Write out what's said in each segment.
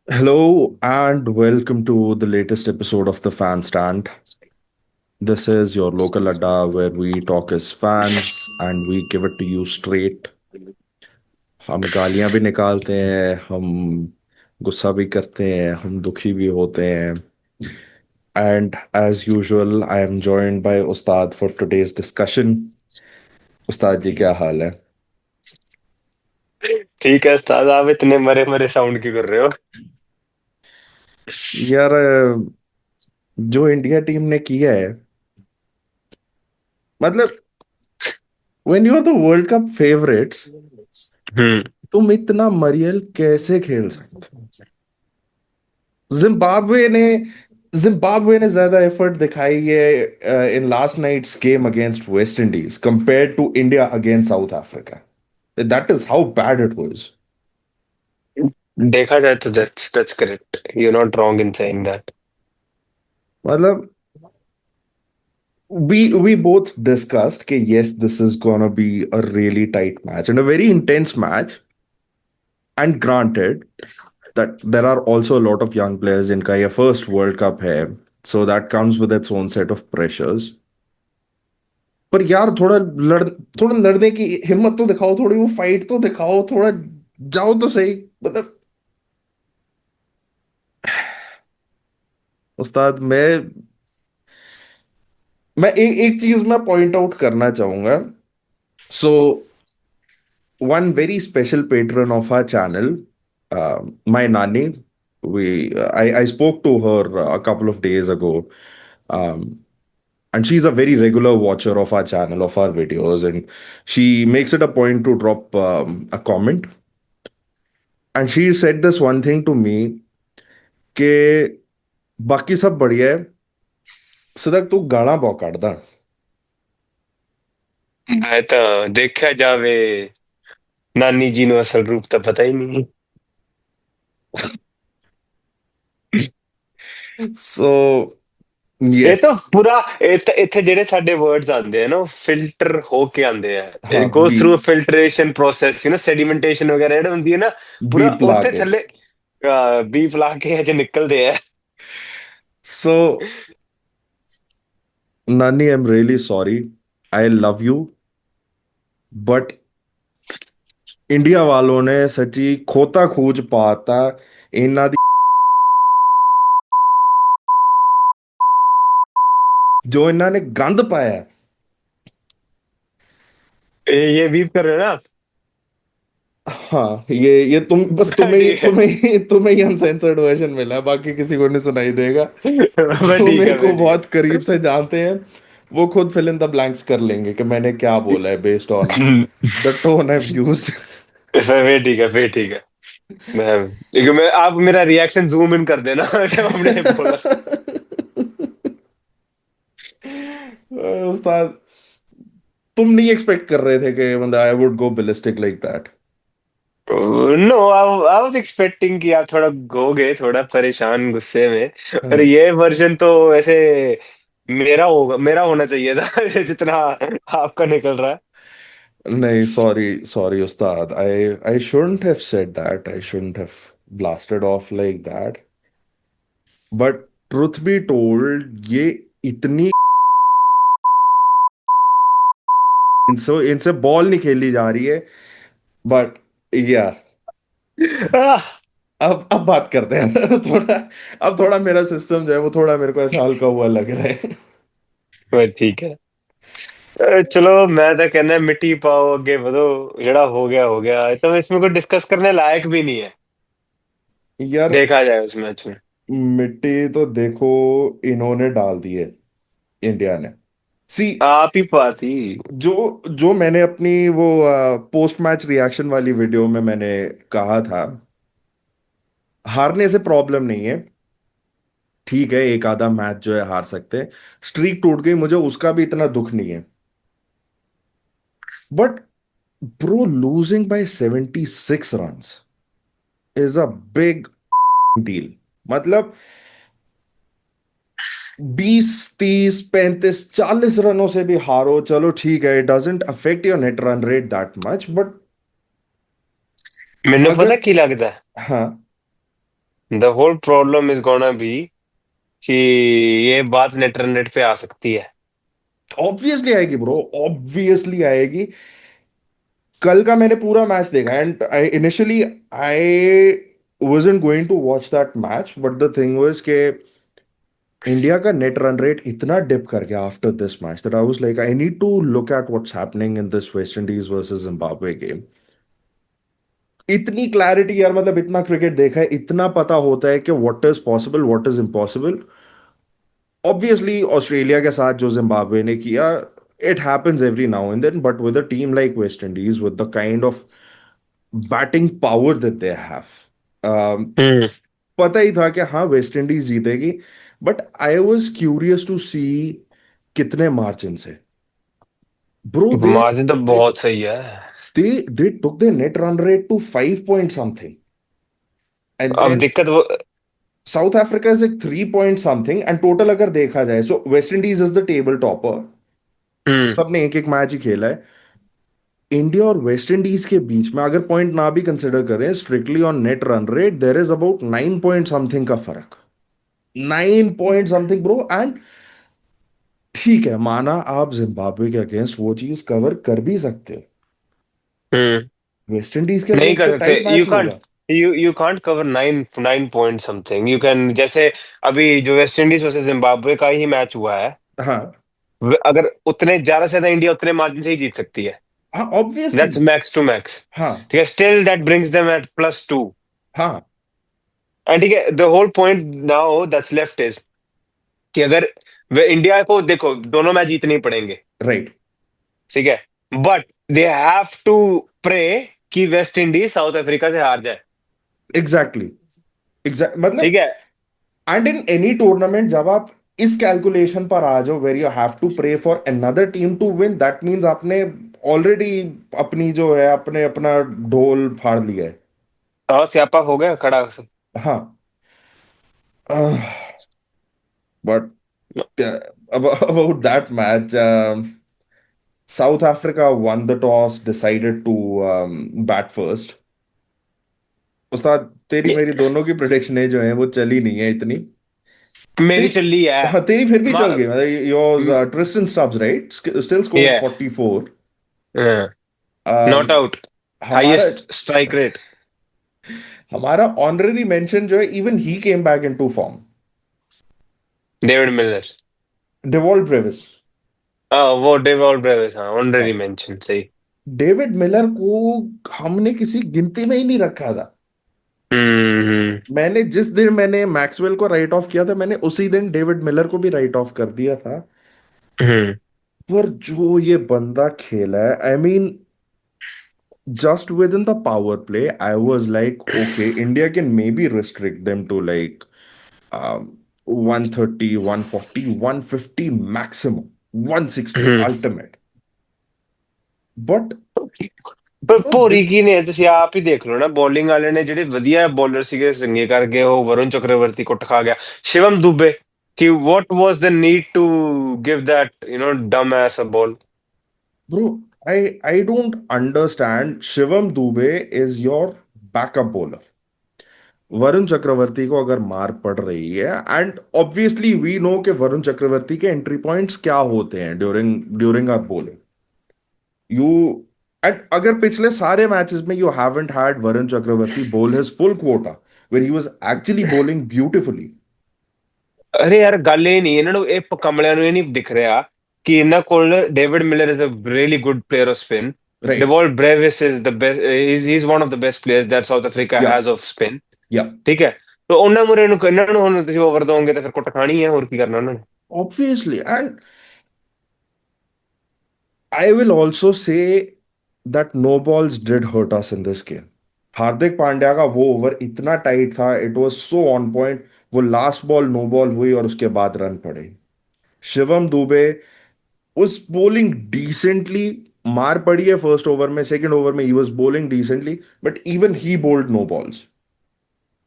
Hello and welcome to the latest episode of The Fan Stand. This is your local adda where we talk as fans and we give it to you straight. हम गालियां भी निकालते हैं, हम गुस्सा भी करते हैं, हम दुखी भी होते हैं. And as usual, I am joined by Ustad for today's discussion. उस्ताद जी क्या हाल है? ठीक है उस्ताद, आप इतने मरे मरे साउंड क्यों कर रहे हो? यार जो इंडिया टीम ने किया है, मतलब when you are the world cup favourites, hmm. तुम इतना मरियल कैसे खेल सकते? जिम्बाब्वे ने जिम्बाब्वे ने ज्यादा एफर्ट दिखाई है in last night's game against West Indies compared to India against South Africa. That is how bad it was. देखा जाए तो that's correct, you not wrong in saying that. मतलब we both discussed कि yes, this is gonna be a really tight match and a very intense match, and granted that there are also a lot of young players जिनका ये first world cup है, so that comes with its own set of pressures. पर यार थोड़ा लड़ने की हिम्मत तो दिखाओ, थोड़ी वो फाइट तो दिखाओ, थोड़ा जाओ तो सही. मतलब उस्ताद, मैं एक चीज मैं पॉइंट आउट करना चाहूंगा. So one very special patron of our channel, my नानी, we I spoke to her a couple of days ago, um, and she's a very regular watcher of our channel, of our videos, and she makes it a point to drop a comment. And she said this one thing to me कि बाकी सब बढ़िया है, सिदक तू गाना बहुत काटदा. मैं तो देखा जावे, नानी जी नो असल रूप तो पता ही नहीं। So ਇਹ ਤਾਂ yes. ਪੂਰਾ ਇੱਥੇ ਜਿਹੜੇ ਸਾਡੇ ਵਰਡਸ ਆਉਂਦੇ ਆ ਨਾ, ਫਿਲਟਰ ਹੋ ਕੇ ਆਉਂਦੇ ਆ। हाँ, it goes be through a filtration process, sedimentation ਵਗੈरह ਜਿਹੜੇ ਹੁੰਦੀ ਹੈ ਨਾ, ਪੂਰਾ बीप ला ਉੱਥੇ के. ਥੱਲੇ ਬੀਪ ਲਾ ਕੇ ਅਜੇ ਨਿਕਲਦੇ ਆ। So नानी, I am really sorry. I love you, but India वालों ने सच्ची खोता खूज पाता इन्ना दी जो इन्ना ने गंद पाया है. ये बीप कर रहे हो ना आप? हाँ, ये तुम बस तुम्हें ही ठीक है। तुम्हें ही तुम्हें ही अनसेंसर्ड वर्जन मिला है, बाकी किसी को नहीं सुनाई देगा. मैं जो ठीक मेरे है, को मैं ठीक बहुत करीब से जानते हैं वो खुद फिल इन द ब्लैंक्स कर लेंगे कि मैंने क्या बोला है बेस्ड ऑन है। The tone I have used. फिर ठीक है, फिर ठीक है। क्योंकि मैं आप मेरा रिएक्शन जूम इन कर देना जब हमने बोला। उस्ताद, तुम नहीं एक्सपेक्ट कर रहे थे कि मतलब I would go ballistic like that? No, I was expecting कि आप थोड़ा हो गए, थोड़ा परेशान गुस्से में। पर ये वर्जन तो ऐसे मेरा होगा, मेरा होना चाहिए था जितना आपका निकल रहा है। नहीं, sorry sorry Ustad, I shouldn't have said that, I shouldn't have blasted of like that. But truth be told, ये इतनी इनसे बॉल नहीं खेली जा रही है. बट या आह, अब बात करते हैं. थोड़ा अब थोड़ा मेरा सिस्टम जो है वो थोड़ा मेरे को ऐसा हल्का हुआ लग रहा है. पर ठीक है। चलो, मैं तो कहना है मिट्टी पाओ अगे बढ़ो। जड़ा हो गया तो इसमें कोई डिस्कस करने लायक भी नहीं है। यार देखा जाए उस मैच में। मिट्टी तो देखो, इन्होंने डाल दी है इंडिया ने. सी, आप ही पाती। जो जो मैंने अपनी वो पोस्ट मैच रिएक्शन वाली वीडियो में मैंने कहा था, हारने से प्रॉब्लम नहीं है. ठीक है, एक आधा मैच जो है हार सकते हैं, स्ट्रीक टूट गई, मुझे उसका भी इतना दुख नहीं है. But bro, losing bye 76 runs is a big deal. मतलब 20, 30, 35, 40 रनों से भी हारो, चलो ठीक है, it doesn't affect your net run rate that much, but मैंने पता अगर की लगता है। हाँ. The whole problem is gonna be कि ये बात नेट रन रेट पे आ सकती है। ऑब्वियसली आएगी ब्रो, ऑब्वियसली आएगी। कल का मैंने पूरा मैच देखा and I initially I wasn't going to watch that match, but the thing was कि इंडिया का नेट रन रेट इतना डिप कर गया after this match that I was like I need to look at what's happening in this West Indies versus Zimbabwe game. इतनी clarity यार, मतलब इतना cricket देखा है, इतना पता होता है कि what is possible what is impossible. Obviously Australia के साथ जो जिम्बाब्वे ने किया, it happens every now and then, but with a team like West Indies with the kind of batting power that they have, hmm. पता ही था कि हाँ वेस्ट इंडीज जीतेगी। But I was curious to see कितने margin से। Bro margin तो they बहुत सही है। they took their net run rate to 5 point something, and अब then दिक्कत वो। South Africa is like 3 point something, and total अगर देखा जाए so West Indies is the table topper. Hmm. सबने एक एक मैच ही खेला है। इंडिया और वेस्ट इंडीज के बीच में अगर पॉइंट ना भी कंसिडर करें, strictly on net run rate there is about 9 point something का फर्क। 9 पॉइंट समथिंग ब्रो। एंड ठीक है, माना आप जिम्बाब्वे के अगेंस्ट वो चीज कवर कर भी सकते हो, हम्म। वेस्ट इंडीज के नहीं अगेंस्ट कर तो सकते। टाइट यू मैच ही कांट होगा। You can't cover nine nine point something. You can जैसे अभी जो वेस्ट इंडीज वर्सेस जिम्बाब्वे का ही मैच हुआ है, हाँ अगर उतने ज्यादा से ज्यादा इंडिया उतने मार्जिन से ही जीत सकती है। हाँ obviously. That's max to max. हाँ ठीक है, still that brings them at +2। हाँ एंड ठीक है, the whole point now that's left is कि अगर वे इंडिया को देखो दोनों मैच जीतने ही पड़ेंगे। राइट ठीक है, but they have to pray कि वेस्ट इंडीज साउथ अफ्रीका से हार जाए। एग्जैक्टली। एग्जैक्ट ठीक मतलब, है। एंड इन एनी टूर्नामेंट जब आप इस कैलकुलेशन पर आ जाओ where you have to pray for another team to win, that means आपने ऑलरेडी अपनी जो है अपने अपना ढोल फाड़ लिया है। और स्यापा हो गया खड़ा। हाँ but about that match, South Africa won the toss, decided to bat first. उस्ताद तेरी मेरी दोनों की प्रिडिक्शनें जो हैं वो चली नहीं है इतनी। मेरी तेरी, चल रही है। हाँ तेरी फिर भी मा, चल गई, मतलब yours Tristan Stubbs right still scored ये 44। नॉट आउट, हमारा हाईएस्ट स्ट्राइक रेट। हमारा ऑनररी मेंशन जो है, even he came back into form. David Miller. Dewald Brevis. वो डेविड ब्रेविस, हाँ ऑनरेरी मेंशन सही। डेविड मिलर को हमने किसी गिनती में ही नहीं रखा था। हम्म। मैंने जिस दिन मैंने मैक्सवेल को राइट ऑफ किया था, मैंने उसी दिन डेविड मिलर को भी राइट ऑफ कर दिया था। हम्म। पर जो ये बंदा खेला है, I mean just within the power play, I was like, okay, India can maybe restrict them to like 130, 140, 150 maximum, 160 hmm. ultimate. But ਪਰ bro, ਭੋਰੀ this ਕੀ ਨੇ, ਤੁਸੀਂ ਆਪ ਹੀ ਦੇਖ ਲਓ ਨਾ। ਬੋਲਿੰਗ ਵਾਲੇ ਨੇ ਜਿਹੜੇ ਵਧੀਆ ਬੋਲਰ ਸੀਗੇ ਚੰਗੇ ਕਰਕੇ, ਉਹ ਵਰੁਣ ਚੱਕਰਵਰਤੀ ਕੁੱਟ ਖਾ ਗਿਆ। शिवम दुबे कि what was the need to give that dumb ass a ball? bro, I don't understand. Shivam Dube is your backup bowler. Varun Chakravarthy को अगर मार पड़ रही है, एंड ऑब्वियसली वी नो कि वरुण चक्रवर्ती के एंट्री पॉइंट्स क्या होते हैं during during our bowling. You and अगर पिछले सारे मैचेस में you haven't had Varun Chakravarthy bowl his full quota where he was actually bowling beautifully. ਅਰੇ ਯਾਰ ਗੱਲ ਇਹ ਨਹੀਂ, ਇਹਨਾਂ ਨੂੰ ਇਹ ਕਮਲਿਆਂ ਨੂੰ ਇਹ ਨਹੀਂ ਦਿਖ ਰਿਹਾ ਕਿ ਇਹਨਾਂ ਕੋਲ David Miller is a really good player of spin. Right Dewald Brevis is the best, he is one of the best players that South Africa या हैज ऑफ स्पिन। या ਠੀਕ ਹੈ, तो ਉਹਨਾਂ ਮੁਰੇ ਨੂੰ ਇਹਨਾਂ ਨੂੰ ਹੁਣ ਤੁਸੀਂ ਓਵਰ ਦੋਗੇ ਤਾਂ ਫਿਰ ਕੁੱਟ ਖਾਣੀ ਹੈ, ਹੋਰ ਕੀ करना ਉਹਨਾਂ ਨੇ। Obviously. And I will also say that no balls did hurt us in this game. Hardik Pandya का वो ओवर इतना टाइट था, it was so on point. वो लास्ट बॉल नो बॉल हुई और उसके बाद रन पड़े। शिवम दुबे उस बॉलिंग डिसेंटली, मार पड़ी है फर्स्ट ओवर में, सेकंड ओवर में he was bowling decently, but even he bowled no balls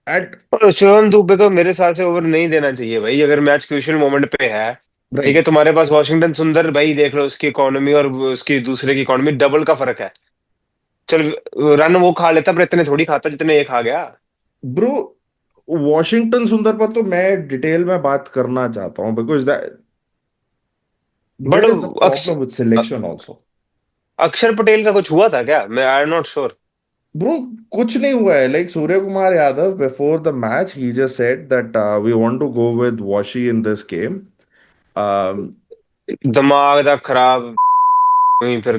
at और शिवम दुबे को मेरे हिसाब से ओवर नहीं देना चाहिए भाई, अगर मैच क्रूशियल मोमेंट पे है। ठीक है, राइट। तुम्हारे पास वॉशिंगटन सुंदर भाई देख लो, उसकी इकोनॉमी और उसकी दूसरे की इकोनॉमी डबल का फर्क है। चल रन वो खा लेता पर इतने थोड़ी खाता जितने ये खा गया। ब्रो वॉशिंगटन सुंदर पर तो मैं डिटेल में बात करना चाहता हूँ, because that but there is a problem with selection also. Akshar Patel का कुछ हुआ था क्या? मैं I am not sure. Bro, कुछ नहीं हुआ है। Like Surya Kumar Yadav before the match ही just said that we want to go with Washi in this game. दिमाग दा खराब वहीं फिर।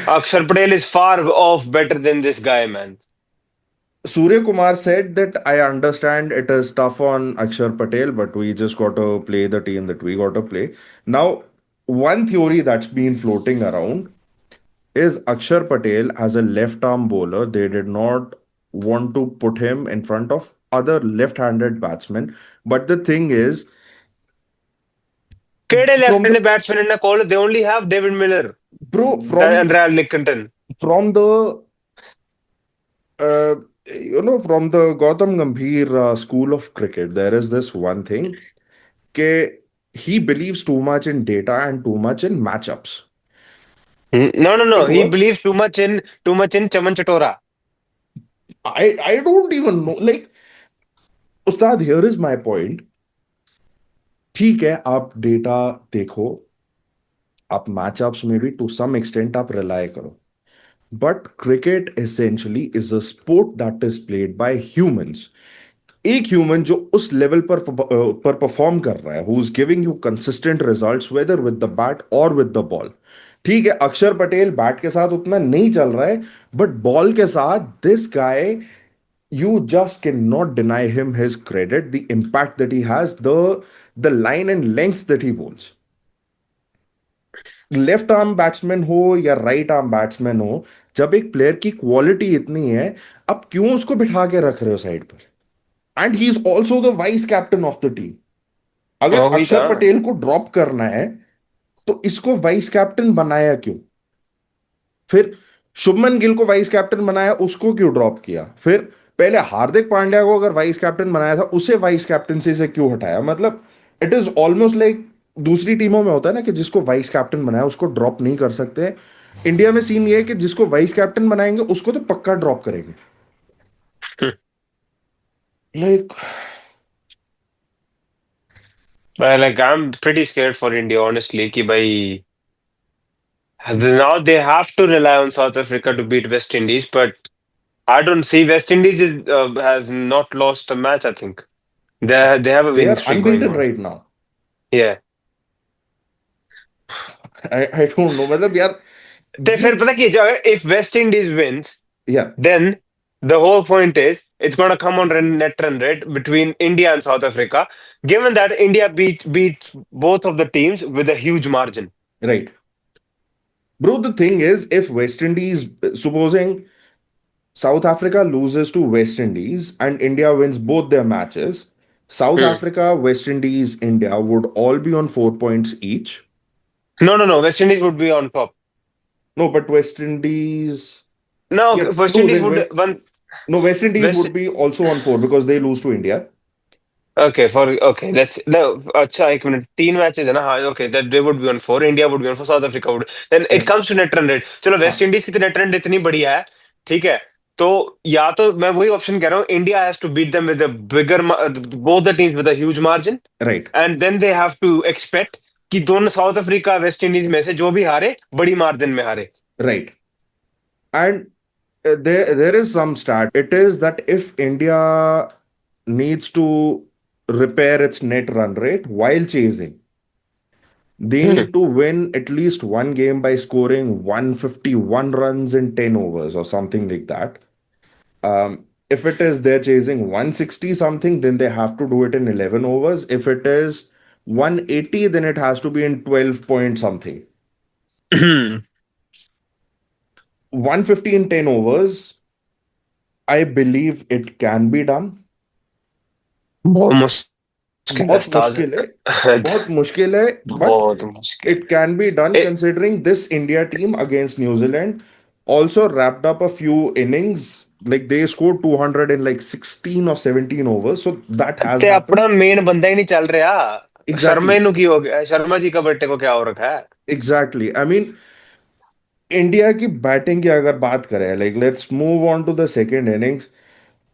Akshar Patel is far off better than this guy man. Surya Kumar said that I understand it is tough on Akshar Patel, but we just got to play the team that we got to play. Now, one theory that's been floating around is Akshar Patel as a left arm bowler. They did not want to put him in front of other left handed batsmen. But the thing is, केड़े left from the handed batsman ने call? They only have David Miller bro, and Ryan Rickelton. from the uh, from the Gautam Gambhir school of cricket, there is this one thing कि he believes too much in data and too much in matchups. No no no, It ही works. Believes too much in चमन चटोरा। I don't even know. Like, Ustad, here is my point. ठीक है, आप data देखो, आप matchups में भी टू सम एक्सटेंट आप रिलाय करो, but cricket essentially is a sport that is played by humans. एक ह्यूमन जो उस लेवल पर परफॉर्म कर रहा है, who is giving you consistent results whether with the bat और विद द बॉल। ठीक है, अक्षर पटेल बैट के साथ उतना नहीं चल रहा है, बट बॉल के साथ this guy, you just cannot deny him his credit, the impact that he has, the line and length that he bowls. Left arm batsman हो या राइट आर्म बैट्समैन हो, जब एक प्लेयर की क्वालिटी इतनी है, अब क्यों उसको बिठा के रख रहे हो साइड पर? And he is also the vice captain of the team. अगर वही अक्षर था। पटेल को ड्रॉप करना है, तो इसको वाइस कैप्टन बनाया क्यों? फिर शुभमन गिल को वाइस कैप्टन बनाया, उसको क्यों ड्रॉप किया? फिर पहले हार्दिक पांड्या को अगर वाइस कैप्टन बनाया था, उसे वाइस कैप्टनसी से क्यों हटाया? मतलब इट इज ऑलमोस्ट लाइक दूसरी टीमों में होता है ना कि जिसको वाइस कैप्टन बनाया उसको ड्रॉप नहीं कर सकते। इंडिया में सीन ये है कि जिसको वाइस कैप्टन बनाएंगे उसको तो पक्का ड्रॉप करेंगे। Like, like I am pretty scared for India honestly कि भाई now they have to rely on South Africa to beat West Indies, but I don't see West Indies has not lost a match. I think they have a they winning are streak going unbeaten on. Right now. Yeah. I don't know, मतलब यार तो ये, फिर पता क्या, अगर if West Indies wins, या then the whole point is it's going to come on net run rate between India and South Africa, given that India beats both of the teams with a huge margin. Right. Bro, the thing is if West Indies, supposing South Africa loses to West Indies and India wins both their matches, South Hmm. Africa, West Indies, India would all be on 4 points each. No, no, no. West Indies would be on top. No, but West Indies, No, yeah, West no, Indies then would one no, West Indies West. would be also on 4 because they lose to India. Okay, for okay, let's no. अच्छा एक minute, तीन matches है ना? हाँ, okay, that they would be on four. India would be on four. South Africa would. Then it Right. comes to net run rate. चलो, waste हाँ, Indies की तो नेट रन इतनी बढ़िया है, ठीक है। तो या तो मैं वही ऑप्शन कह रहा हूँ, India has to beat them with a bigger, both the teams with a huge margin, right, and then they have to expect कि दोनों साउथ अफ्रीका वेस्ट इंडीज में से जो भी हारे बड़ी मार्जिन में हारे। right. And there is some stat. It is that if India needs to repair its net run rate while chasing, they hmm. need to win at least one game by scoring 151 runs in 10 overs or something like that. If it is they're chasing 160 something, then they have to do it in 11 overs. If it is 180, then it has to be in 12 point something. 150 in 10 overs, I believe it can be done. बहुत मुश्किल है बहुत उस्ताद। मुश्किल है, बहुत मुश्किल है, but बहुत मुश्किल। it can be done A, considering this India team against New Zealand also wrapped up a few innings. Like they scored 200 in like 16 or 17 overs. So that has ते happened. अपना मेन बंदा ही नहीं चल रहा। Sharma Exactly. इनु की हो गया, शर्मा जी का बट्टे को क्या हो रखा है? Exactly. I mean, इंडिया की बैटिंग की अगर बात करें, like let's move on to the second innings.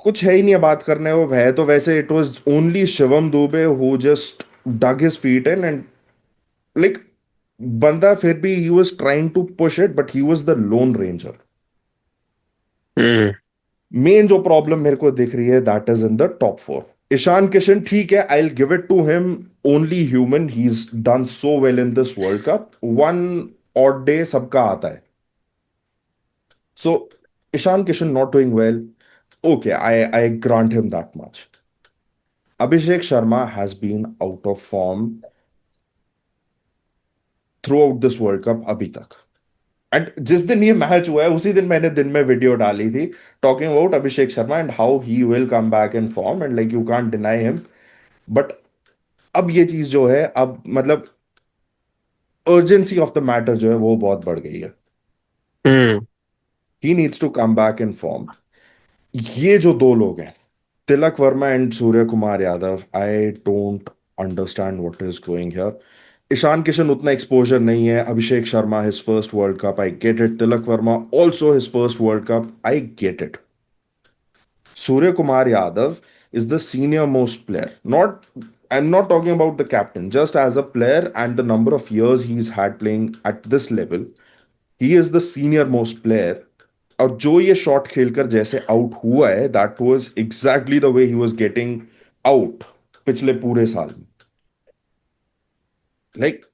कुछ है ही नहीं है बात करने, वो है तो वैसे it was only Shivam Dube who just dug his feet in and like बंदा फिर भी he was trying to push it but he was the lone ranger. Hmm. Main जो प्रॉब्लम मेरे को दिख रही है that is in the top four. Ishan Kishan ठीक है, I will give it to him, only human, he is done so well in this world Cup. One odd day सबका आता है। So Ishan Kishan not doing well, okay, I grant him that much. Abhishek Sharma has been out of form throughout this world cup अभी तक। And जिस दिन ये match हुआ है उसी दिन मैंने दिन में वीडियो डाली थी talking about Abhishek Sharma and how he will come back in form and like you can't deny him. But अब ये चीज जो है, अब मतलब अर्जेंसी ऑफ द मैटर जो है वो बहुत बढ़ गई है। Hmm. He needs to come back in form. ये जो दो लोग हैं, Tilak Varma and Surya Kumar Yadav, I don't understand what is going here. Ishan Kishan उतना एक्सपोजर नहीं है, Abhishek Sharma his first world cup, I get it, Tilak Varma also his first world cup, I get it. Surya Kumar Yadav is the senior most player. Not, I'm not talking about the captain, just as a player and the number of years he's had playing at this level. He is the senior most player. और जो ये shot खेलकर जैसे out हुआ है, that was exactly the way he was getting out पिछले पूरे साल में। लाइक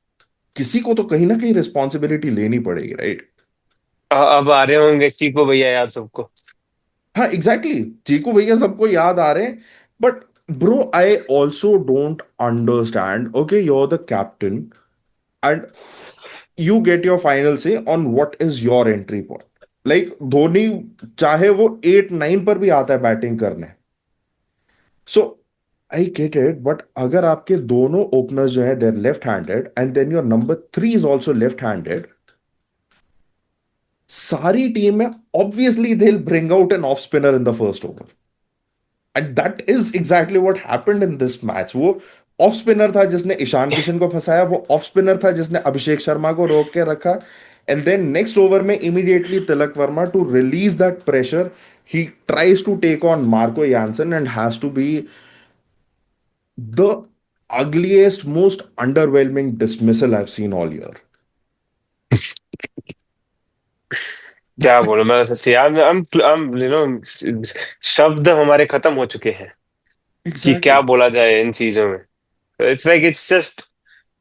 किसी को तो कहीं ना कहीं रिस्पॉन्सिबिलिटी लेनी पड़ेगी, राइट? अब आ रहे होंगे चीको भैया याद सबको। हाँ एग्जैक्टली exactly. चीकू भैया सबको याद आ रहे हैं। But bro I also don't understand, okay you are the captain and you get your final say on what is your entry point. Like Dhoni चाहे वो 8-9 पर भी आता है बैटिंग करने, so I get it, but अगर आपके दोनों ओपनर्स जो है they're left handed and then your number 3 is also left handed, सारी टीम में obviously they bring out an off spinner in the first over. And that is exactly what happened in this match. वो off spinner था जिसने ईशान किशन को फंसाया, वो off spinner था जिसने अभिषेक शर्मा को रोक के रखा। एंड देन नेक्स्ट ओवर में immediately Tilak Varma to release that pressure, he tries to take on Marco Jansen and has to be the ugliest, most underwhelming dismissal I've seen all year. क्या बोलूं मैं सच्ची यार, हम शब्द हमारे खत्म हो चुके हैं कि क्या Exactly. बोला जाए इन चीजों में। It's like it's just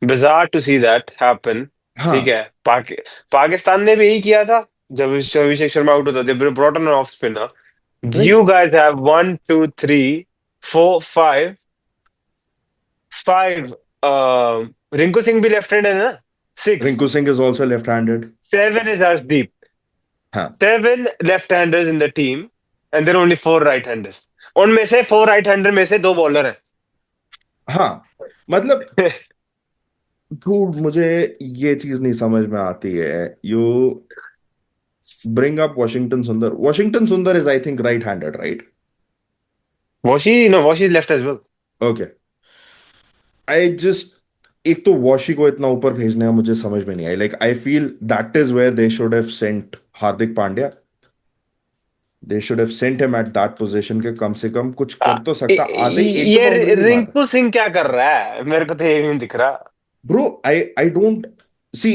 bizarre to see that happen. ठीक हाँ, है, पाकिस्तान ने भी यही किया था जब अभिषेक शर्मा आउट होता, they brought on off spinner. right. You guys have 1 2 3 4 5 5। Rinku Singh भी लेफ्ट हैंड है ना। 6 Rinku Singh is also left-handed. 7 is Arshdeep। हाँ, 7 left handers in the team and there only 4 right handers. उनमें से 4 राइट हैंडर में से 2 bowler हैं। हाँ, मतलब धूड मुझे ये चीज नहीं समझ में आती है। You bring up Washington Sundar is I think right handed, right? Washi is left as well. Okay, I just, एक तो वॉशी को इतना ऊपर भेजने का मुझे समझ में नहीं आई। Like I feel that is where they should have sent Hardik Pandya. They should have sent him at that position के, कम से कम कुछ कर तो सकता, आते ही एक तो ये बाउंड्री नहीं मारा। रिंकू सिंह क्या कर रहा है, मेरे को तो ये भी नहीं दिख रहा। Bro, I don't see.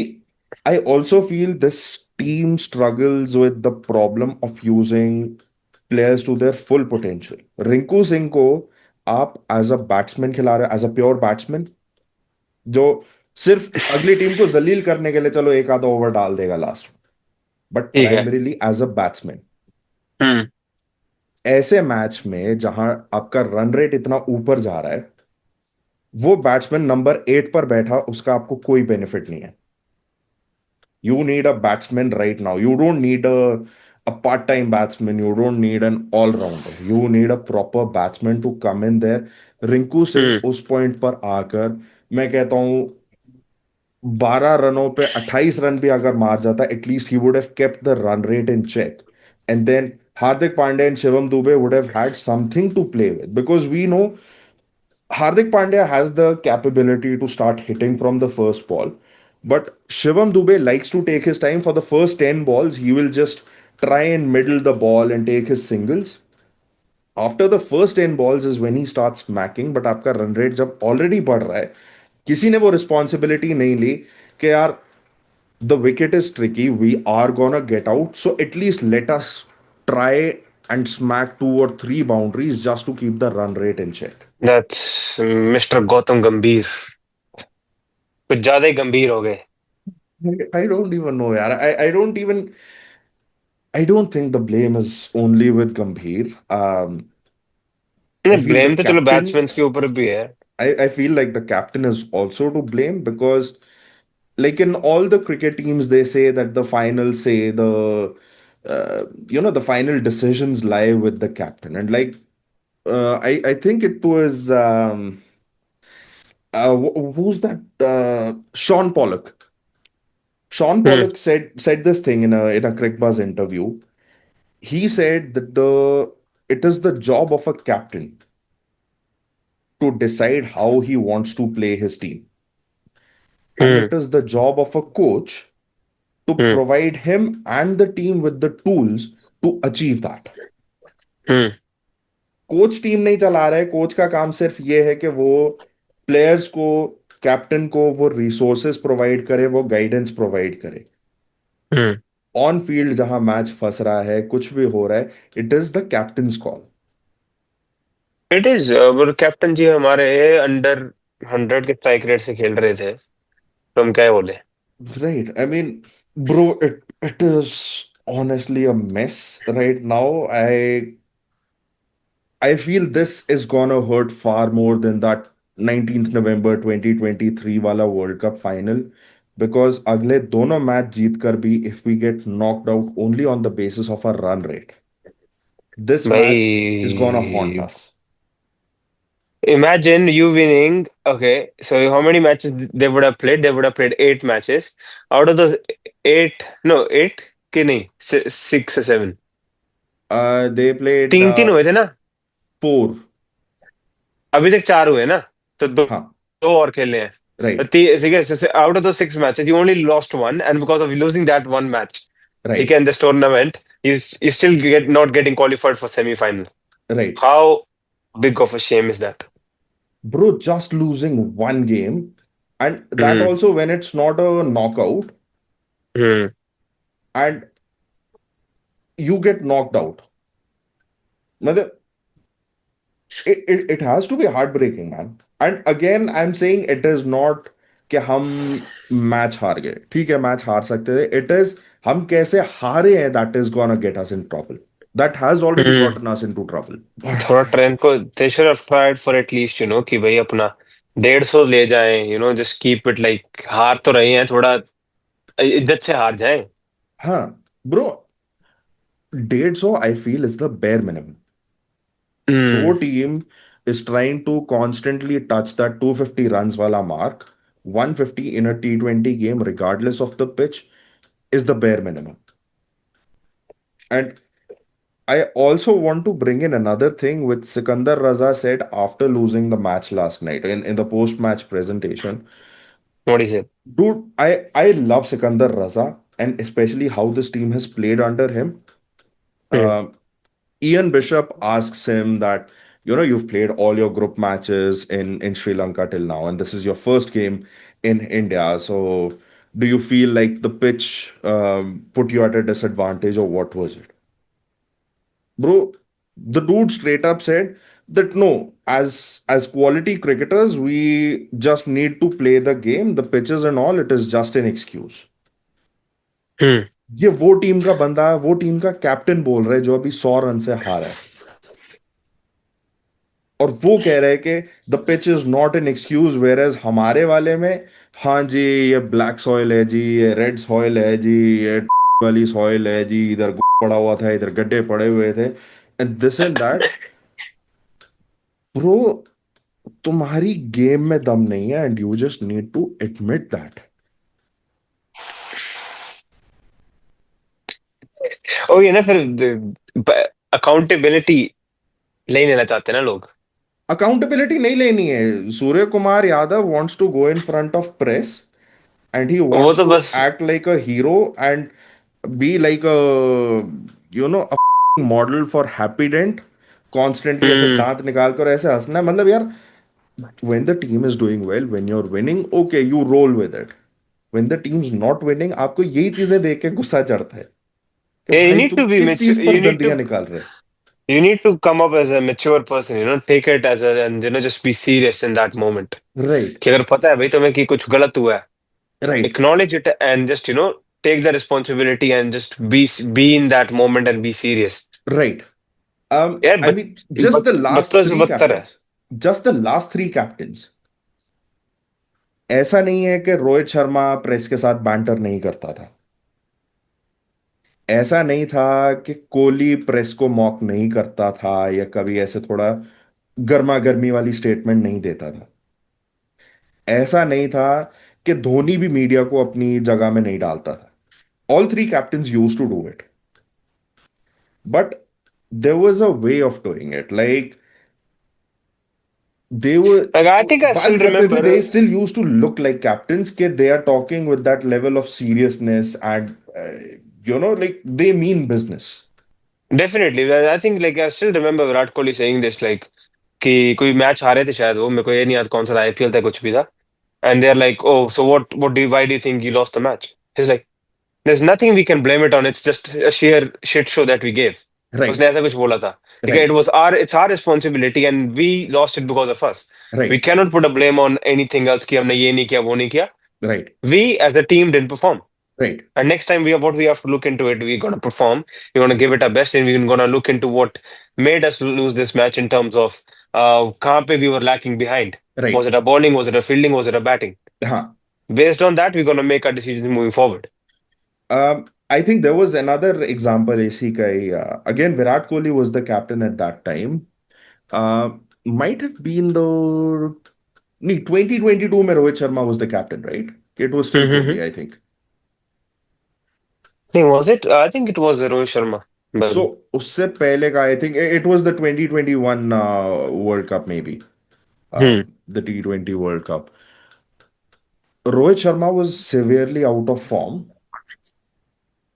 I also feel this team struggles with the problem of using players to their full potential. Rinku Singh को आप एज अ बैट्समैन खिला रहे हो, एज अ प्योर बैट्समैन जो सिर्फ अगली टीम को जलील करने के लिए चलो एक आधा ओवर डाल देगा लास्ट, बट ठीक है। Primarily as a batsman. Hmm. ऐसे मैच में जहां आपका रन रेट इतना ऊपर जा रहा है, वो बैट्समैन नंबर 8 पर बैठा उसका आपको कोई बेनिफिट नहीं है। You need a batsman right now. You don't need a part-time batsman. You don't need an all-rounder. You need a proper batsman to come in there. Rinku Singh हम्म। उस पॉइंट पर आकर, मैं कहता हूं 12 रनों पे 28 रन भी अगर मार जाता, at least he would have kept the run rate in check. And then Hardik Pandya and Shivam Dube would have had something to play with, because we know Hardik Pandya has the capability to start hitting from the first ball, but Shivam Dubey likes to take his time. For the first 10 balls, he will just try and middle the ball and take his singles. After the first 10 balls is when he start smacking, but आपका run rate जब already बढ़ रहा है, किसी ने वो responsibility नहीं ली कि यार the wicket is tricky, we are gonna get out, so at least let us try and smack 2 or 3 boundaries just to keep the run rate in check. That's mister Gautam Gambhir, कुछ ज्यादा ही गंभीर हो गए। I don't even know, yaar. I don't think the blame is only with Gambhir. I नहीं, feel the blame तो चलो captain, batsman के ऊपर भी है। I feel like the captain is also to blame because, like in all the cricket teams, they say that the final say, the final decisions lie with the captain. And like, I think it was, who's that? Sean Pollock. Sean hmm. Pollock said this thing in a Crickbuzz interview. He said that it is the job of a captain to decide how he wants to play his team, and hmm. it is the job of a coach to hmm. provide him and the team with the tools to achieve that. Hmm. Coach team नहीं चला रहा है, coach का काम सिर्फ ये है कि वो प्लेयर्स को, कैप्टन को वो रिसोर्सेज प्रोवाइड करे, वो गाइडेंस प्रोवाइड करे. हम्म। ऑन फील्ड जहां मैच फंस रहा है, कुछ भी हो रहा है, it is the captain's call. It is, captain ji हमारे अंडर 100 के स्ट्राइक रेट से खेल रहे थे, तो हम क्या बोले। Right. I mean, bro, it is honestly a mess right now. I feel this is gonna hurt far more than that 19th November 2023 वाला World Cup final, because अगले दोनों मैच जीत कर भी if we get knocked out only on the basis of our run rate, this match is gonna haunt भाई, us. imagine you winning. Okay, so how many matches they would have played? They would have played 8 matches. Out of those eight, no, eight के नहीं, 6 or 7, They played 3-3 हुए थे ना। 4. अभी तक 4 हुए ना, तो दो हाँ, दो और खेले हैं। तो right, ठीक है, out of the 6 matches you only lost one, and because of losing that one match, ठीक right, है, in this tournament, you still get not getting qualified for semifinal. right. How big of a shame is that. Bro, just losing one game, and that hmm. also when it's not a knockout, hmm. and you get knocked out. मतलब, it has to be heartbreaking, man. And again, I'm saying it is not कि हम match हार गए. ठीक है, match हार सकते थे. It is हम कैसे हारे हैं, that is gonna get us in trouble. That has already hmm. gotten us into trouble. थोड़ा ट्रेंड को दे should have tried for at least, कि भाई अपना 150 ले जाएं, जस्ट कीप इट लाइक, हार तो रहे हैं, थोड़ा इज्जत से हार जाएं। हाँ, bro, 150 I feel is the bare minimum. जो hmm. Team is trying to constantly touch that 250 runs wala mark, 150 in a T20 game, regardless of the pitch, is the bare minimum. And I also want to bring in another thing which Sikandar Raza said after losing the match last night in the post-match presentation. What is it. Dude, I love Sikandar Raza and especially how this team has played under him. Hmm. Uh, Ian Bishop asks him that, you've played all your group matches in Sri Lanka till now, and this is your first game in India. So, do you feel like the pitch put you at a disadvantage, or what was it? Bro, the dude straight up said that no, as quality cricketers, we just need to play the game. The pitches and all, it is just an excuse. हम्म। ये वो team का बंदा है, वो team का captain बोल रहा है जो अभी 100 रन से हारा है, और वो कह रहे हैं कि the pitch is not an excuse, whereas हमारे वाले में, हाँ जी ये ब्लैक सॉइल है जी, ये रेड सॉइल है जी, ये वाली सॉइल है जी, इधर पड़ा हुआ था, इधर गड्ढे पड़े हुए थे, and this and that. Bro, तुम्हारी गेम में दम नहीं है, and you just need to admit that. और ये ना फिर अकाउंटेबिलिटी ले लेना चाहते हैं ना लोग। अकाउंटेबिलिटी नहीं लेनी है. Surya Kumar Yadav wants to go in front of press, and he वो wants तो to बस, act like a hero and be like a, a model for Happy Dent, constantly ऐसे हम्म। दांत निकाल कर ऐसे हंसना है, मतलब यार, when the team is doing well, when you're winning, okay, you roll with it. When the team's not winning, आपको यही चीजें देख के गुस्सा चढ़ता है कि Yeah, you भाई need तुम to be किस mature. चीज पर दंदियां निकाल रहे You need to come up as a mature person. Take it as a and just be serious in that moment. हो? राइट, कि अगर पता है भाई तुम्हें कि कुछ गलत हुआ है, right, acknowledge it and just take the responsibility and just be in that moment and be serious. Right. यार I mean, just the last बदतर से three बदतर है. captains, just the last three captains. ऐसा नहीं है कि रोहित शर्मा प्रेस के साथ बैंटर नहीं करता था, ऐसा नहीं था कि कोहली प्रेस को मॉक नहीं करता था या कभी ऐसे थोड़ा गर्मा गर्मी वाली स्टेटमेंट नहीं देता था, ऐसा नहीं था कि धोनी भी मीडिया को अपनी जगह में नहीं डालता था. All three captains used to do it, but there was a way of doing it, like they वो Like I think I बात still करते थे, remember. They still use to look like captains के they are talking with that level of seriousness and like they mean business. Definitely, I think like I still remember Virat Kohli saying this like कि कोई match हारे थे शायद वो, मेरे को ये नहीं याद कौन सा आईपीएल था कुछ भी था. And they're like, oh, so why do you think you lost the match? He's like, there's nothing we can blame it on. It's just a sheer shit show that we gave. Right, उसने ऐसा कुछ बोला था. ठीक है, right, it's our responsibility and we lost it because of us. We right, cannot put a blame on anything else कि हमने ये नहीं किया वो नहीं किया. Right, We as a team didn't perform. Right, And next time we have to look into it. We're gonna perform. We're gonna give it our best, and we're gonna look into what made us lose this match in terms of कहाँ पे we were lacking behind. Was right. it a bowling? Was it a fielding? Was it a batting? हाँ. Based on that, we're gonna make our decisions moving forward. I think there was another example AC का ही, again Virat Kohli was the captain at that time. uh, might have been the नहीं 2022 में Rohit Sharma was the captain, right? It was still Mm-hmm. Kohli, I think. Was it? I think it was Rohit Sharma. So But उससे पहले का I think it was the 2021 World Cup maybe, uh, hmm. the T20 World Cup. Rohit Sharma was severely out of form,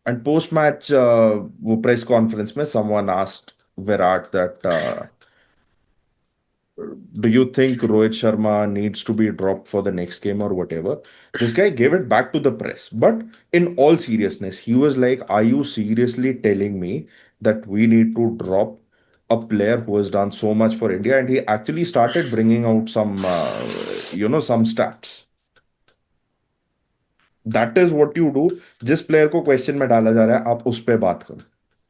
and post match वो press conference में someone asked Virat that do you think Rohit Sharma needs to be dropped for the next game or whatever? This guy gave it back to the press. But in all seriousness, he was like, are you seriously telling me that we need to drop a player who has done so much for India? And he actually started bringing out some stats. That is what you do. जिस player को question में डाला जा रहा है आप उस पर बात करो.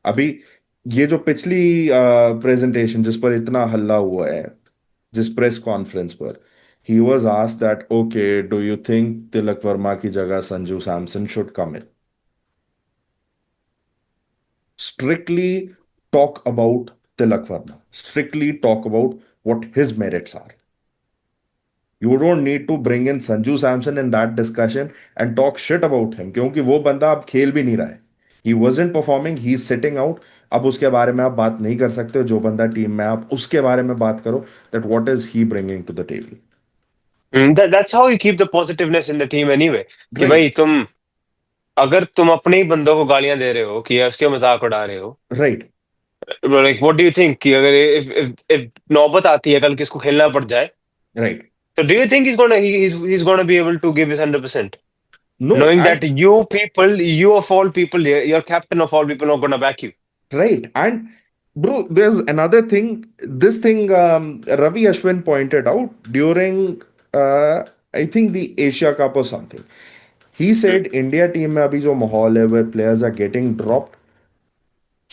अभी ये जो पिछली प्रेजेंटेशन जिस पर इतना हल्ला हुआ है, जिस प्रेस कॉन्फ्रेंस पर he was asked that okay do you think Tilak Varma की जगह Sanju Samson should come in, strictly talk about Tilak Varma, strictly talk about what his merits are. You don't need to bring in Sanju Samson in that discussion and talk shit about him क्योंकि वो बंदा अब खेल भी नहीं रहा है. He wasn't performing, he's sitting out. अब उसके बारे में आप बात नहीं कर सकते हो. जो बंदा टीम में है, आप उसके बारे में बात करो that what is he bringing to the table. That's how you keep the positiveness in the team anyway. कि Right, भाई अगर तुम अपने ही बंदों को गालियां दे रहे हो कि उसके मजाक उड़ा रहे हो. right, like what do you think कि अगर if नौबत आती है कल किसको खेलना पड़ जाए, right. so do you think he's gonna be able to give his 100%? No, Knowing that and you of all people, your captain of all people, are gonna back you. right, and bro, there's another thing. This thing Ravi Ashwin pointed out during I think the Asia Cup or something. He Hmm. said India team में अभी जो माहौल है where players are getting dropped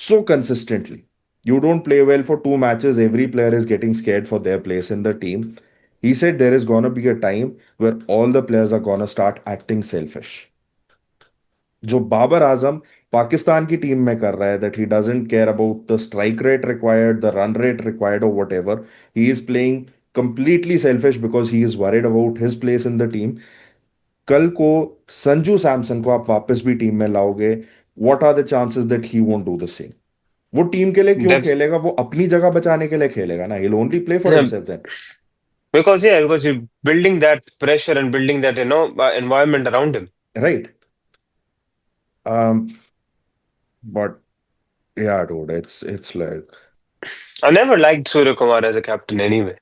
so consistently. You don't play well for two matches, every player is getting scared for their place in the team. He said there is gonna be a time where all the players are gonna start acting selfish. जो बाबर आजम पाकिस्तान की team में कर रहा है, that he doesn't care about the strike rate required, the run rate required or whatever. He is playing completely selfish because he is worried about his place in the team. कल को संजू सैमसन को आप वापस भी टीम में लाओगे, what are the chances that he won't do the same. वो team के लिए क्यों That's खेलेगा? वो अपनी जगह बचाने के लिए खेलेगा ना. He will only play for yeah, himself then. because you're building that pressure and building that environment around him. Right. But yeah dude, it's like I never liked Surya Kumar as a captain anyway.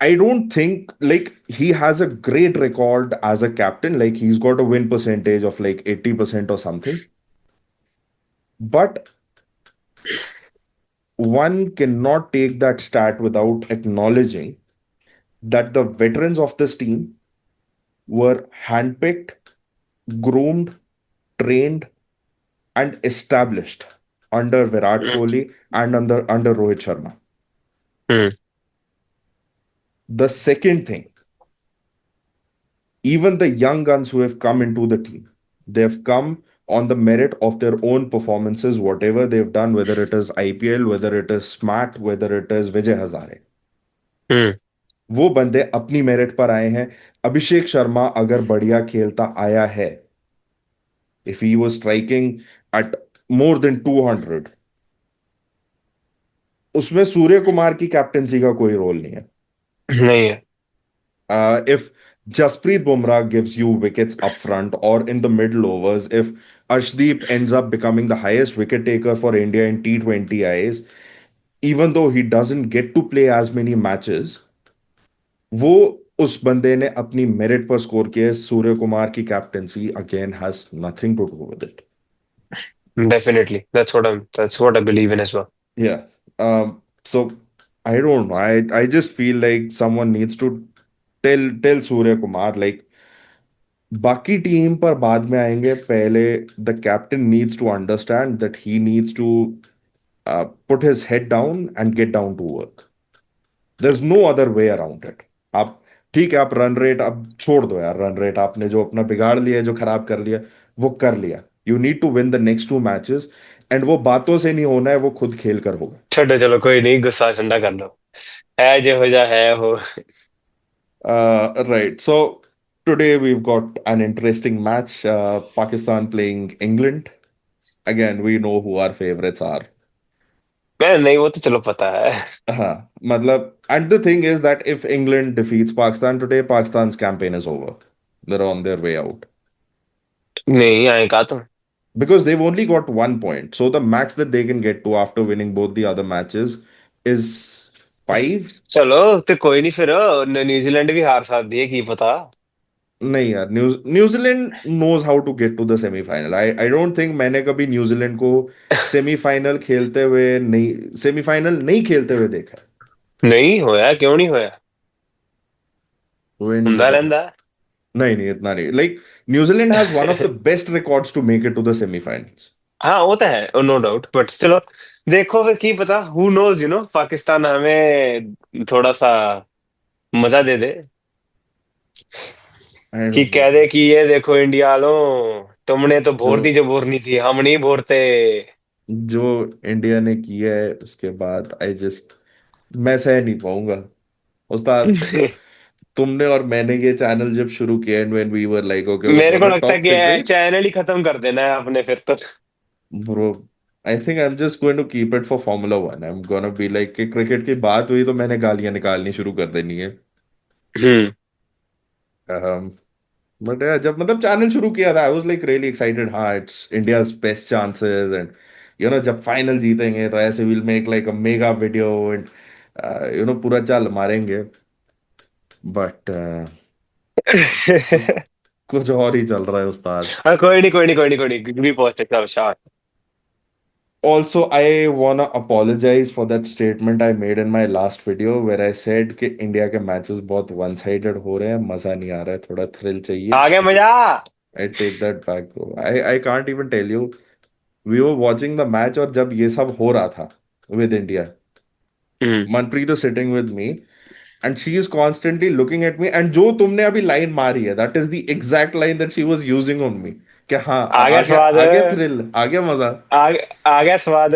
I don't think like he has a great record as a captain. Like he's got a win percentage of like 80% or something. But one cannot take that stat without acknowledging that the veterans of this team were handpicked, groomed, trained, and established under Virat Mm. Kohli and under Rohit Sharma. Mm. The second thing, even the young guns who have come into the team, they've come on the merit of their own performances, whatever they've done, whether it is IPL, whether it is Smart, whether it is Vijay Hazare. Mm. वो बंदे अपनी merit पर आए हैं. अभिषेक शर्मा अगर बढ़िया खेलता आया है, if he was striking at more than 200, उसमें सूर्य कुमार की कैप्टेंसी का कोई रोल नहीं है. नहीं है. If Jasprit Bumrah gives you wickets up front or in the middle overs, if Arshdeep ends up becoming the highest wicket taker for India in T20Is, even though he doesn't get to play as many matches, वो उस बंदे ने अपनी merit पर score किया है. सूर्य कुमार की captaincy again has nothing to do with it. Definitely. That's what I believe in as well. Yeah. So I don't know. I just feel like someone needs to tell Surya Kumar like बाकी team पर बाद में आएंगे. पहले the captain needs to understand that he needs to put his head down and get down to work. There is no other way around it. आप ठीक है, आप रन रेट अब छोड़ दो यार. रन रेट आपने जो अपना बिगाड़ लिया, जो खराब कर लिया, वो कर लिया. You need to win the next two matches. And वो बातों से नहीं होना है, वो खुद खेल कर होगा. छोड़ो, चलो कोई नहीं, गुस्सा ठंडा कर लो. है जो हो जा है हो. Right. So today we've got an interesting match. Pakistan playing England. Again, we know who our favorites are. मैं नहीं, वो तो चलो पता है. हाँ, मतलब, and the thing is that if England defeats Pakistan today, Pakistan's campaign is over. They're on their way out नहीं आए कहा तो. because they've only got 1 point. So the max that they can get to after winning both the other matches is 5. चलो तो कोई नहीं, फिर New Zealand भी हार साथ दिए की पता. नहीं यार, New Zealand knows how to get to the semifinal. I don't think मैंने कभी न्यूजीलैंड को सेमीफाइनल खेलते हुए नहीं सेमीफाइनल नहीं खेलते हुए देखा है. नहीं होया, क्यों नहीं होया. विन हुंदा रहंदा. नहीं नहीं, इतना नहीं. Like New Zealand has one of the best records to make it to the semifinals. हाँ वो तो है, नो डाउट, बट चलो देखो फिर की पता, हु नोज, पाकिस्तान हमें थोड़ा सा मजा दे दे. आई कि डोंट नो. कह दे कि ये देखो इंडिया वालों, तुमने तो जो भोर दी जो भोरनी थी, हम नहीं भोरते. जो इंडिया ने किया है उसके बाद आई जस्ट मैं सह नहीं पाऊंगा. उस्ताद, तुमने और मैंने ये चैनल जब शुरू किया and when we were like okay we मेरे को गोना लगता है टॉक कि क्रिकेट. चैनल ही खत्म कर देना है आपने फिर तो. Bro, I think I am just going to keep it for Formula 1. I am gonna be like कि क्रिकेट की बात हुई तो मैंने गालियां निकालनी शुरू कर देनी है. हम्म. बट जब मतलब चैनल शुरू किया था I was like really excited. हाँ, it's India's best chances and जब फाइनल जीतेंगे तो ऐसे will make like a mega video and पूरा चाल मारेंगे. बट कुछ और ही चल रहा है उस्ताद. हाँ, कोई नहीं कोई नहीं कोई नहीं कोई नहीं, भी पहुंचे, चलो शाबाश. Also, I wanna apologize for that statement I made in my last video where I said कि इंडिया के मैचेस बहुत वन साइडेड हो रहे हैं, मजा नहीं आ रहा है, थोड़ा थ्रिल चाहिए. आ गया मजा. I take that back, bro. I can't even tell you. We were watching the match और जब ये सब हो रहा था with India, hmm. Manpreet is sitting with me and she is constantly looking at me and जो तुमने अभी लाइन मारी है that is the exact line that she was using on me. कि हाँ, आ गया स्वाद, आ गया थ्रिल, आ गया मजा. आ गया स्वाद.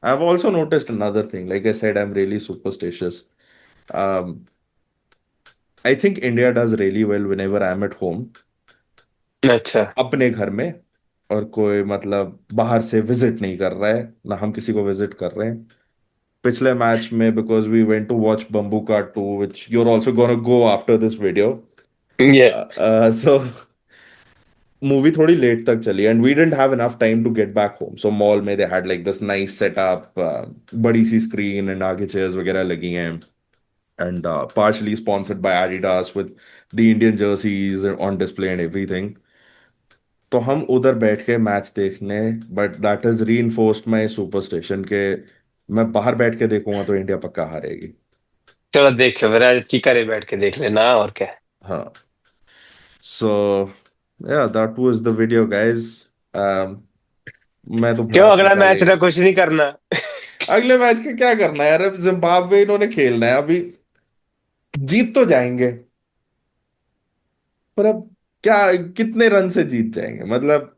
I've also noticed another thing. Like I said, I'm really superstitious. Um, I think India does really well whenever I'm at home, अच्छा. अपने घर में, और कोई मतलब बाहर से विजिट नहीं कर रहा है, ना हम किसी को विजिट कर रहे हैं. पिछले मैच में because we went to watch बम्बू का 2 which you're also gonna go after this video. ये So मूवी थोड़ी लेट तक चली and we didn't have enough time to get back home, so mall में they had like this nice setup, बड़ी सी screen and आगे chairs वगैरह लगी हैं, and partially sponsored by Adidas with the Indian jerseys on display and everything. तो हम उधर बैठ के मैच देखने, but that is reinforced my superstition के मैं बाहर बैठ के देखूंगा तो इंडिया पक्का हारेगी। चलो देखो मेरा की करे बैठ के देख लेना और क्या। हाँ, सो या that was the video guys. मैं तो क्यों भड़ास अगला निकाल मैच ले। ना कुछ नहीं करना? अगले मैच का क्या करना है यार, अब जिम्बाब्वे इन्होंने खेलना है अभी, जीत तो जाएंगे, पर अब क्या, कितने रन से जीत जाएंगे मतलब,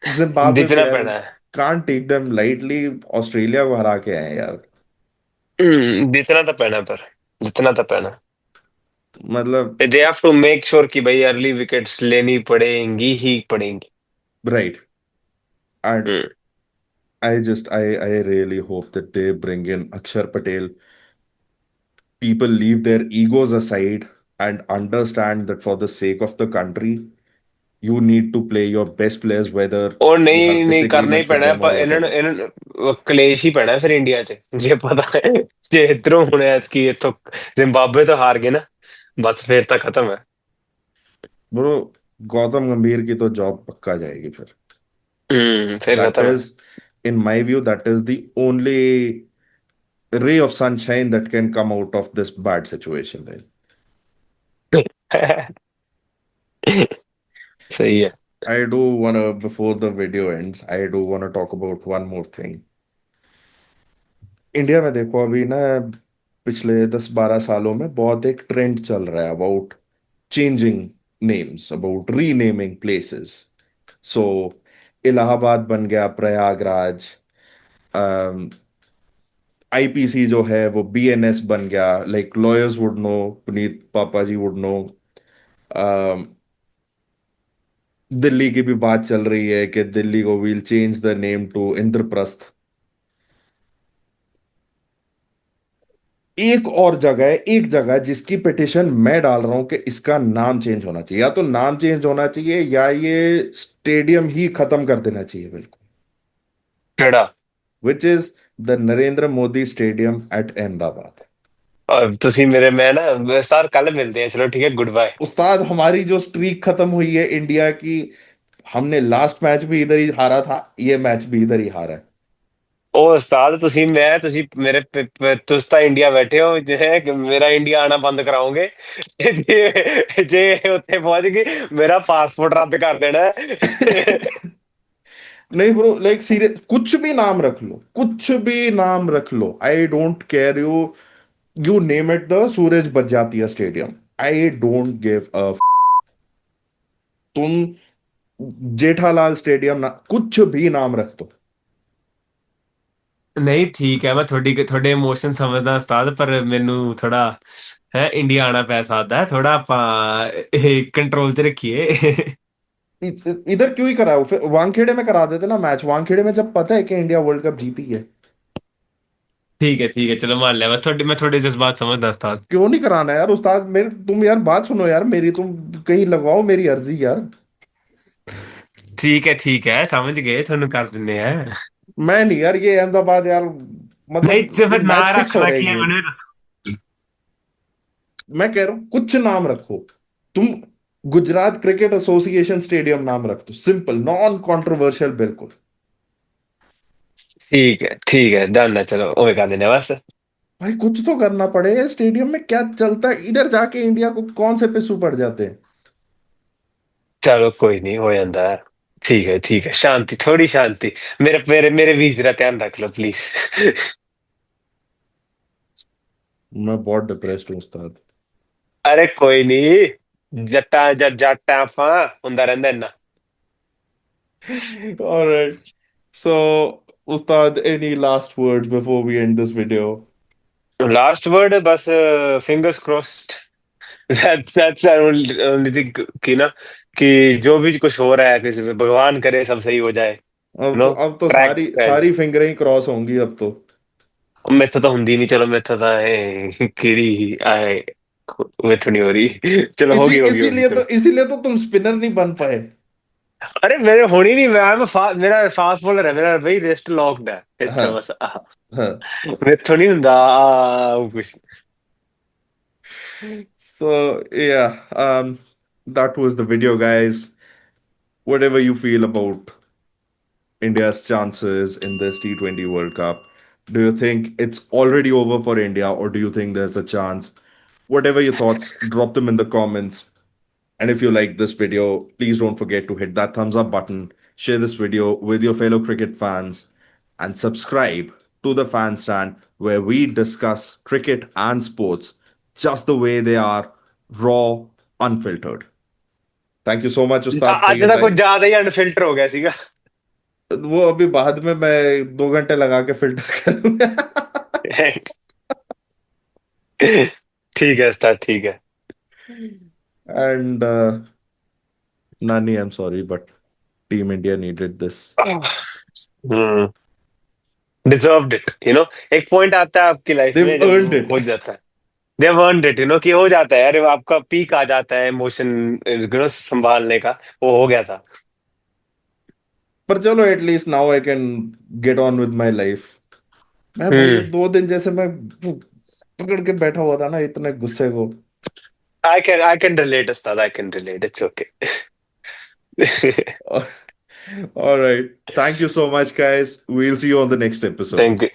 जिम्बाब्वे जीतना प्लेयर पड़ा है। Can't take them lightly, Australia को हरा के आए यार। जीतना तो पड़ा पर, जितना तो पड़ा। मतलब they have to make sure कि भाई अर्ली विकेट्स लेनी पड़ेंगी ही पड़ेंगी। Right, I hmm. I really hope that they bring in Akshar Patel. People leave their egos aside and understand that for the sake of the country, you need to play your best players, whether और you have नहीं नहीं करना ही disagreements with पैना है them or पर इन्होंने whatever. इन्होंने कलेश ही पैना है फिर इंडिया च जे पता है जे इधरों होने की इथों जिम्बाब्वे तो हार गए ना, बस फिर तक खत्म है। Bro, गौतम गंभीर की तो जॉब पक्का जाएगी फिर। फिर That खत्म is, in my vieव, that is the only ray of sunshine that can come out of this bad situation then. है। सही है। I do wanna, before the video ends, I do wanna talk about one more thing. India में देखो अभी ना, पिछले 10-12 सालों में बहुत एक ट्रेंड चल रहा है about changing names, about renaming places. So Allahabad बन गया प्रयागराज, आईपीसी जो है वो बीएनएस बन गया, like lawyers would know, Puneet पापा जी वुड नो। दिल्ली की भी बात चल रही है कि दिल्ली को will change the name to Indraprastha. एक और जगह है, एक जगह जिसकी पिटिशन मैं डाल रहा हूं कि इसका नाम चेंज होना चाहिए, या तो नाम चेंज होना चाहिए या ये स्टेडियम ही खत्म कर देना चाहिए बिल्कुल, केड़ा? Which is the Narendra Modi stadium at Ahmedabad. और तुसी मेरे मैं ना सर कल मिलते हैं, चलो ठीक है, गुड बाय। उस्ताद, हमारी जो स्ट्रीक खत्म हुई है इंडिया की, हमने लास्ट मैच भी इधर ही हारा था, ये मैच भी इधर ही हारा है। ओ उस्ताद तुसी मैं तुसी मेरे तुस तो इंडिया बैठे हो जो है कि मेरा इंडिया आना बंद कराओगे। जे उत्थे पहुंच गई मेरा पासपोर्ट रद्द कर देना है। नहीं ब्रो, लाइक सीरियस, कुछ भी नाम रख लो, कुछ भी नाम रख लो, I don't care you, you name it the Suraj Barjatya stadium, I don't give a, तुम जेठालाल स्टेडियम ना, कुछ भी नाम रख दो। नहीं ठीक है, मैं थोड़े इमोशन समझदा उस्ताद, पर मेनू थोड़ा है इंडिया आना पै सकदा है, थोड़ा कंट्रोल च रखिए। इधर क्यों ही कराओ, फिर वानखेड़े में करा देते ना मैच, वानखेड़े में जब पता है कि इंडिया वर्ल्ड कप जीती है। ठीक है चलो मान लिया, मैं थोड़े जज्बात समझदा उस्ताद। क्यों नहीं कराना यार उस्ताद, मेरे तुम यार बात सुनो यार मेरी, तुम कहीं लगवाओ मेरी अर्जी यार। ठीक है समझ गए, थोनू कर दिंदे हैं। मैं नहीं यार, ये अहमदाबाद यार, नहीं मतलब तो ये फिर ना मैच फिक्स हो रखना रहा है की है गेम। मैंने दसो। मैं कह रहा हूँ कुछ नाम रखो तुम, गुजरात क्रिकेट एसोसिएशन स्टेडियम नाम रख दो, सिंपल, नॉन कंट्रोवर्शियल बिल्कुल। ठीक है डन है, चलो ओए कर देने बस। भाई कुछ तो करना पड़ेगा, स्टेडियम में क्या चलता है इधर जाके, इंडिया को कौन से पिस्सू पड़ जाते हैं। चलो कोई नहीं हो जाता है। ठीक है शांति, थोड़ी शांति। मेरे मेरे मेरे वीर का ध्यान रख लो प्लीज। मैं बहुत डिप्रेस्ड हूँ उस्ताद। अरे कोई नहीं, जट्टा जट्टा आपा हुंदा रहंदा इन्ना। Alright. So, Ustad, any last words before we end this video? Last word बस, fingers crossed. That's only thing कि ना, कि जो भी कुछ हो रहा है किसी पे भगवान करे सब सही हो जाए, यू नो। अब तो ट्रैक सारी सारी फिंगरें ही क्रॉस होंगी अब तो। मेथड तो ਹੁੰਦੀ नहीं, चलो मेथड है कीड़ी आए, मेथड नहीं हो रही। चलो होगी होगी होगी इसीलिए तो चलो। इसीलिए तो तुम स्पिनर नहीं बन पाए। अरे मेरे होनी नहीं, मेरा फास्ट बॉलर है, मेरा भाई रिस्ट लॉक्ड है इतना हाँ बस। हाँ. मैं तो नहीं हुंदा कुछ। So yeah, that was the video, guys. Whatever you feel about India's chances in this T20 World Cup, do you think it's already over for India, or do you think there's a chance? Whatever your thoughts, drop them in the comments. And if you like this video, please don't forget to hit that thumbs up button, share this video with your fellow cricket fans, and subscribe to the Fan Stand, where we discuss cricket and sports just the way they are, raw, unfiltered. Thank you so much, Ustad, for आज your तो कुछ time. ज्यादा ही unfilter हो गया सीगा। वो अभी बाद में मैं 2 घंटे लगा के फिल्टर करूंगा. ठीक है उस्ताद, ठीक है। And Nani, I'm sorry, but Team India needed this. Hmm, deserved it, you know. एक पॉइंट आता है आपकी लाइफ They've में जब earned it. हो जाता है, देव अर्नड इट, यू नो, कि हो जाता है, अरे आपका पीक आ जाता है इमोशन, यू नो, संभालने का, वो हो गया था। पर चलो, at least now I can get on with my life. मैं भाई ये हम्म। 2 दिन जैसे मैं पकड़ के बैठा हुआ था ना इतने गुस्से को. I can relate Ustad, I can relate, it's okay. All right. Thank you so much, guys. We'll see you on the next episode. Thank you.